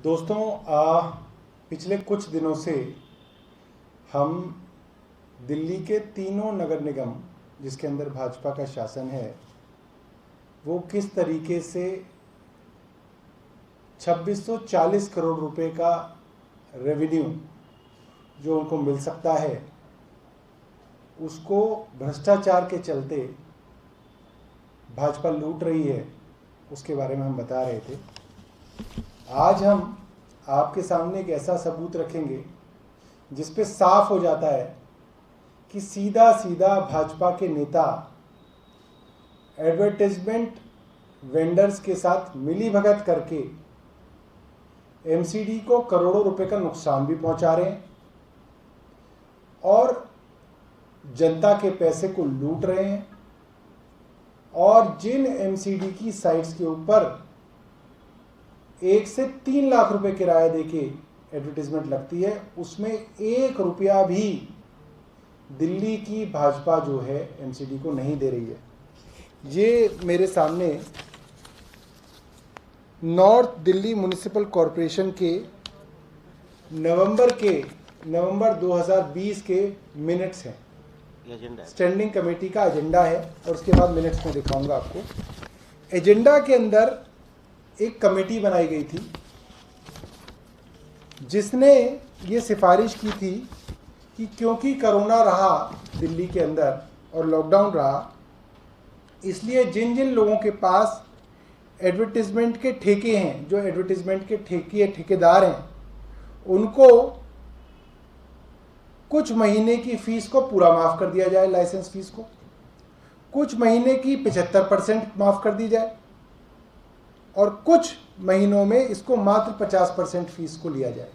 दोस्तों, पिछले कुछ दिनों से हम दिल्ली के तीनों नगर निगम जिसके अंदर भाजपा का शासन है वो किस तरीके से 2640 करोड़ रुपए का रेवेन्यू जो उनको मिल सकता है उसको भ्रष्टाचार के चलते भाजपा लूट रही है, उसके बारे में हम बता रहे थे। आज हम आपके सामने एक ऐसा सबूत रखेंगे जिस पे साफ हो जाता है कि सीधा सीधा भाजपा के नेता एडवर्टाइजमेंट वेंडर्स के साथ मिली भगत करके एमसीडी को करोड़ों रुपए का नुकसान भी पहुंचा रहे हैं और जनता के पैसे को लूट रहे हैं। और जिन एमसीडी की साइट्स के ऊपर 1 से 3 लाख रुपए किराया देके एडवर्टाइजमेंट लगती है उसमें 1 रुपया भी दिल्ली की भाजपा जो है एमसीडी को नहीं दे रही है। ये मेरे सामने नॉर्थ दिल्ली म्युनिसिपल कॉरपोरेशन के नवंबर 2020 के मिनट्स हैं। स्टैंडिंग कमेटी का एजेंडा है और उसके बाद मिनट्स में दिखाऊंगा आपको। एजेंडा के अंदर एक कमेटी बनाई गई थी जिसने ये सिफारिश की थी कि क्योंकि कोरोना रहा दिल्ली के अंदर और लॉकडाउन रहा, इसलिए जिन जिन लोगों के पास एडवर्टाइजमेंट के ठेके हैं, जो एडवर्टाइजमेंट के ठेकेदार हैं, उनको कुछ महीने की फीस को पूरा माफ़ कर दिया जाए, लाइसेंस फीस को कुछ महीने की 75% माफ़ कर दी जाए और कुछ महीनों में इसको मात्र 50% फीस को लिया जाए।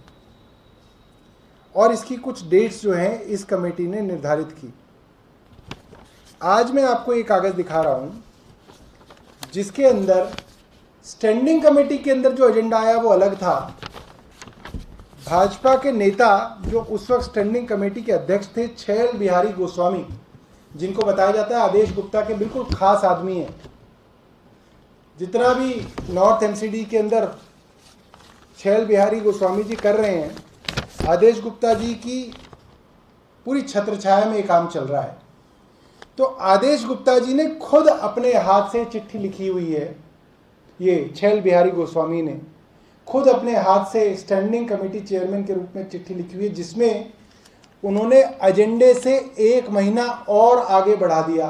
और इसकी कुछ डेट्स जो हैं इस कमेटी ने निर्धारित की। आज मैं आपको एक कागज़ दिखा रहा हूँ जिसके अंदर स्टैंडिंग कमेटी के अंदर जो एजेंडा आया वो अलग था। भाजपा के नेता जो उस वक्त स्टैंडिंग कमेटी के अध्यक्ष थे, छैल बिहारी गोस्वामी, जिनको बताया जाता है आदेश गुप्ता के बिल्कुल खास आदमी हैं। जितना भी नॉर्थ एमसीडी के अंदर छैल बिहारी गोस्वामी जी कर रहे हैं, आदेश गुप्ता जी की पूरी छत्रछाया में ये काम चल रहा है। तो आदेश गुप्ता जी ने खुद अपने हाथ से चिट्ठी लिखी हुई है, ये छैल बिहारी गोस्वामी ने खुद अपने हाथ से स्टैंडिंग कमेटी चेयरमैन के रूप में चिट्ठी लिखी हुई है जिसमें उन्होंने एजेंडे से 1 महीना और आगे बढ़ा दिया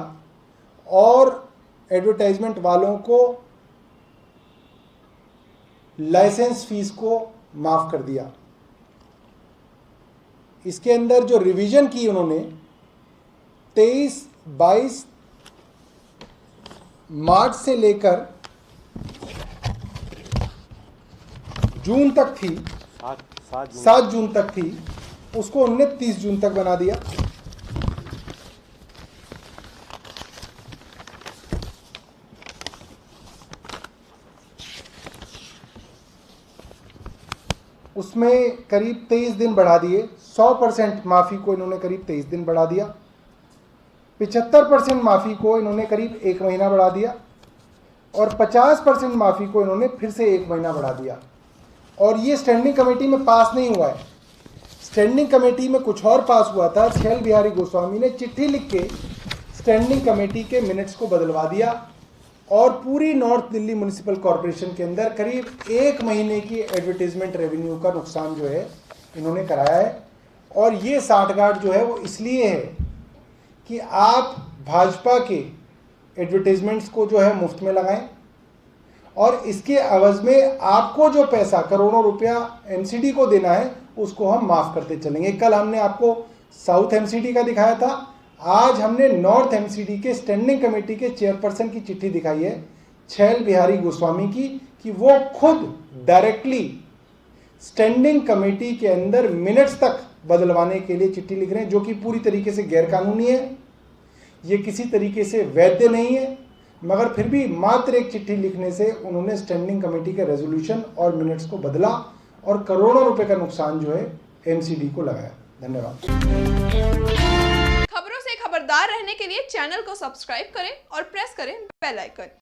और एडवर्टाइजमेंट वालों को लाइसेंस फीस को माफ कर दिया। इसके अंदर जो रिवीजन की उन्होंने 23-22 मार्च से लेकर जून तक थी, 7 जून तक थी, उसको उन्होंने 30 जून तक बना दिया। उसमें करीब 23 दिन बढ़ा दिए। 100% माफ़ी को इन्होंने करीब 23 दिन बढ़ा दिया। 75% माफ़ी को इन्होंने करीब 1 महीना बढ़ा दिया और 50% माफ़ी को इन्होंने फिर से 1 महीना बढ़ा दिया। और ये स्टैंडिंग कमेटी में पास नहीं हुआ है। स्टैंडिंग कमेटी में कुछ और पास हुआ था। छैल बिहारी गोस्वामी ने चिट्ठी लिख के स्टैंडिंग कमेटी के मिनट्स को बदलवा दिया और पूरी नॉर्थ दिल्ली म्युनिसिपल कॉरपोरेशन के अंदर करीब 1 महीने की एडवर्टाइजमेंट रेवेन्यू का नुकसान जो है इन्होंने कराया है। और ये साठगांठ जो है वो इसलिए है कि आप भाजपा के एडवर्टाइजमेंट्स को जो है मुफ्त में लगाएं और इसके अवज में आपको जो पैसा करोड़ों रुपया एमसीडी को देना है उसको हम माफ़ करते चलेंगे। कल हमने आपको साउथ एमसीडी का दिखाया था, आज हमने नॉर्थ एमसीडी के स्टैंडिंग कमेटी के चेयरपर्सन की चिट्ठी दिखाई है छैल बिहारी गोस्वामी की कि वो खुद डायरेक्टली स्टैंडिंग कमेटी के अंदर मिनट्स तक बदलवाने के लिए चिट्ठी लिख रहे हैं, जो कि पूरी तरीके से गैरकानूनी है। ये किसी तरीके से वैध नहीं है, मगर फिर भी मात्र एक चिट्ठी लिखने से उन्होंने स्टैंडिंग कमेटी के रेजोल्यूशन और मिनट्स को बदला और करोड़ों रुपए का नुकसान जो है एमसीडी को लगाया। धन्यवाद। खबरों से खबरदार रहने के लिए चैनल को सब्सक्राइब करें और प्रेस करें बेल आइकन।